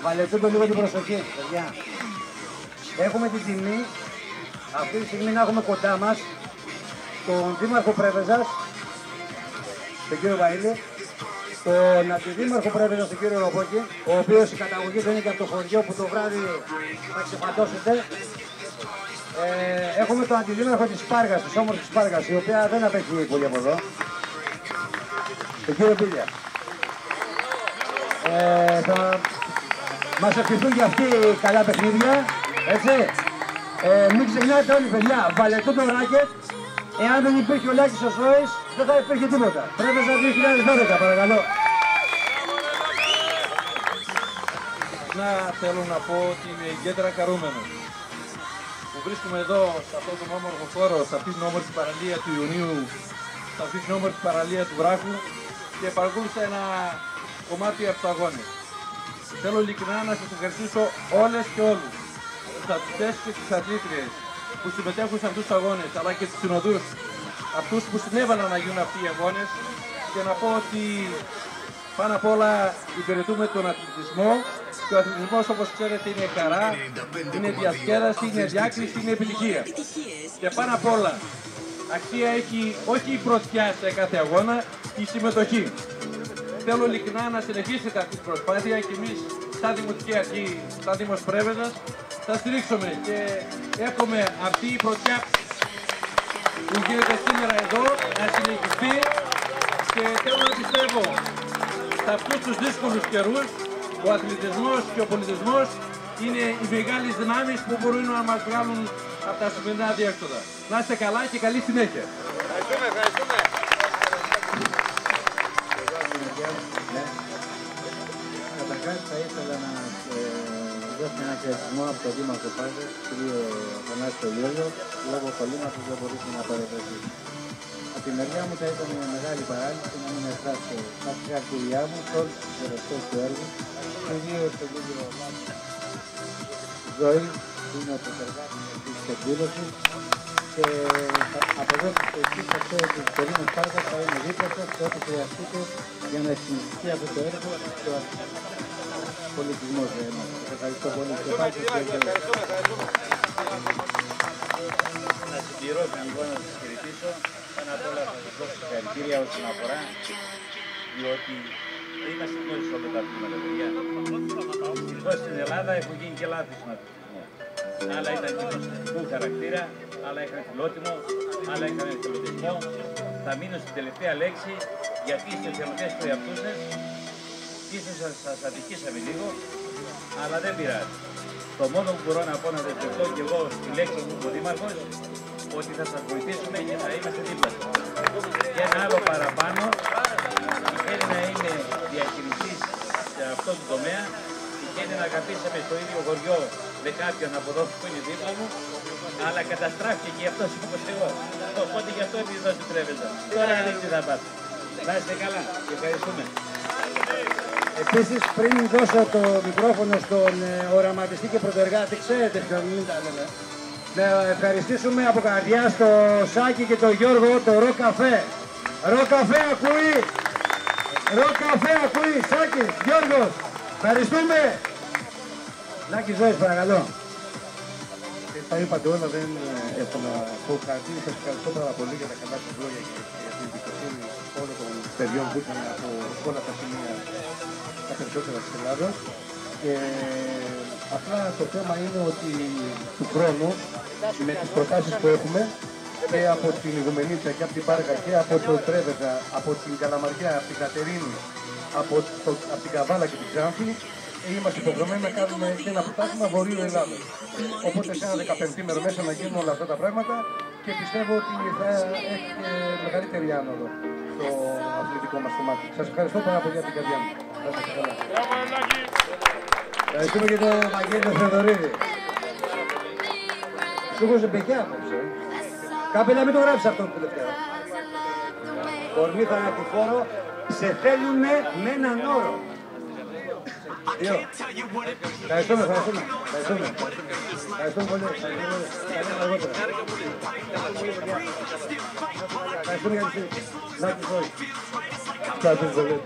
Βαλετούνται λίγο την προσοχή, παιδιά. Έχουμε την τιμή αυτή τη στιγμή να έχουμε κοντά μας τον Δήμαρχο Πρέβεζας, τον κύριο Βαΐλη, τον Αντιδήμαρχο Πρέβεζας, τον κύριο Ροπόκη, ο οποίος η καταγωγή του είναι και από το χωριό που το βράδυ θα ξεφαντώσετε. Έχουμε τον Αντιδήμαρχο της Σπάργας, της όμορφης Σπάργας, η οποία δεν απέχει πολύ από εδώ, τον κύριο Πίλια. Θα μας ευχηθούν και αυτοί καλά παιχνίδια, έτσι. Μην ξεχνάτε όλοι, παιδιά, Βαλετούν το ράκετ. Εάν δεν υπήρχε ο Λάκης ο Σόης, δεν θα υπήρχε τίποτα. Πρέβεζα 2012, παρακαλώ. Να θέλω να πω ότι είμαι ιδιαίτερα χαρούμενος που βρίσκομαι εδώ, σε αυτόν τον όμορφο χώρο, σε αυτήν την όμορφη παραλία του Ιουνίου, σε αυτήν την όμορφη παραλία του Βράχου και παρακολούθησα ένα κομμάτι από τους αγώνες. Θέλω ειλικρινά να σας ευχαριστήσω όλες και όλους, τους αθλητές και τις αθλήτριες που συμμετέχουν σε αυτούς τους αγώνες, αλλά και τους συνοδούς, αυτούς που συνέβαλαν να γίνουν αυτοί οι αγώνες, και να πω ότι πάνω απ' όλα υπηρετούμε τον αθλητισμό, και ο αθλητισμός, όπως ξέρετε, είναι χαρά, είναι διασκέδαση, είναι διάκριση, είναι επιτυχία. Και πάνω απ' όλα αξία έχει όχι η πρωτιά σε κάθε αγώνα, η συμμετοχή. Θέλω ειλικρινά να συνεχίσετε αυτή την προσπάθεια και εμείς σαν Δημοτική Αρχή, σαν Δήμος Πρέβεζας, θα στηρίξουμε και εύχομαι αυτή η πρωτιά που γίνεται σήμερα εδώ να συνεχιστεί, και θέλω να πιστεύω σε αυτούς τους δύσκολους καιρούς ο αθλητισμός και ο πολιτισμός είναι οι μεγάλες δυνάμεις που μπορούν να μας βγάλουν από τα σημερινά διέξοδα. Να είστε καλά και καλή συνέχεια. Ευχαριστούμε. Καταρχάς θα ήθελα να δώσω ένα χαιρετισμό από τον Δήμαρχο Πρέβεζας, τον κύριο Θανάση Λιόλιο, λόγω κολλήματος δεν μπορούσε να παρευρεθεί. Από τη μεριά μου θα ήταν μια μεγάλη παράλυση να μην εκφράσω τα συγχαρητήριά μου σε όλους τους εργαστές του έργου, ιδίως τον κύριο Ζωή, που είναι ο προσεργάτης της εκδήλωσης, και από εδώ και εσείς θα ξέρετε ότι το Δήμος Σπάργκας θα είναι δίπλα σας και ό,τι χρειαστείτε για να συνεχιστεί αυτό το έργο και ο πολιτισμός. Σας ευχαριστώ πολύ και πάλι σας να συμπληρώσω λοιπόν, να σας χαιρετήσω. Πάνω απ' όλα θα σας δώσω συγχαρητήρια όσον αφορά, διότι δεν είμαστε όλοι σε όλα τα αθλήματα, παιδιά. Εδώ στην Ελλάδα έχουν γίνει και λάθη στον αθλητισμό. Άλλα ήταν κοινωνικού χαρακτήρα, άλλα είχαν φιλότιμο, άλλα είχαν εθελοντισμό. Θα μείνω στην τελευταία λέξη, γιατί είστε εθελοντές του εαυτού σας. Ίσως σας αδικήσαμε λίγο, αλλά δεν πειράζει. Το μόνο που μπορώ να πω, να δεσμευτώ και εγώ στη λέξη μου ο Δήμαρχος, ότι θα σας βοηθήσουμε και θα είμαστε δίπλα σας. Και ένα άλλο παραπάνω, τυχαίνει να είναι διαχειριστής σε αυτό το τομέα, τυχαίνει να καθίσαμε στο ίδιο χωριό με κάποιον από εδώ που είναι δίπλα μου, αλλά καταστράφηκε και αυτός όπως εγώ. Οπότε γι' αυτό επειδή εδώ στην Πρέβεζα. Τώρα δεν τι θα πάτε. Να είστε καλά και ευχαριστούμε. Επίσης, πριν δώσω το μικρόφωνο στον οραματιστή και πρωτοεργάτη, ξέρετε ποιον, μην τα λέμε, να ευχαριστήσουμε από καρδιά στο Σάκη και τον Γιώργο το Ρο Καφέ. Ρο Καφέ ακούει! Ρο Καφέ ακούει! Σάκης, Γιώργος, ευχαριστούμε! Λάκη Ζώης, παρακαλώ. Τα είπατε όλα, δεν έχω να πω κάτι. Σας ευχαριστώ πάρα πολύ για τα καλά σας λόγια και για την εμπιστοσύνη όλων των παιδιών που ήταν από όλα τα σημεία τα περισσότερα της Ελλάδας. Και απλά το θέμα είναι ότι του χρόνου με τις προτάσεις που έχουμε και από την Ιγουμενίτσα και από την Πάρκα και από το Πρέβεζα, από την Καλαμαριά, από την Κατερίνη, από την Καβάλα και την Ξάνθη, είμαστε υποχρεωμένοι να κάνουμε και ένα πρωτάθλημα Βορείου Ελλάδας. Οπότε σε ένα 15ήμερο μέσα να γίνουν όλα αυτά τα πράγματα και πιστεύω ότι θα έχει και μεγαλύτερη άνοδο στο αθλητικό μας κομμάτι. Σας ευχαριστώ πάρα πολύ από την καρδιά μου. Ευχαριστούμε και τον Βαγγέλη τον Θεοδωρίδη. Σου έχω σε μπεκιά απόψε. Κάπελα, μην το γράψεις αυτό το τελευταίο. Κορμί θανατηφόρο, σε θέλουνε με έναν όρο. Ευχαριστούμε, ευχαριστούμε. Ευχαριστούμε πολύ. Ευχαριστούμε για τη στήριξη. Να τη ζωή. Ευχαριστούμε πολύ.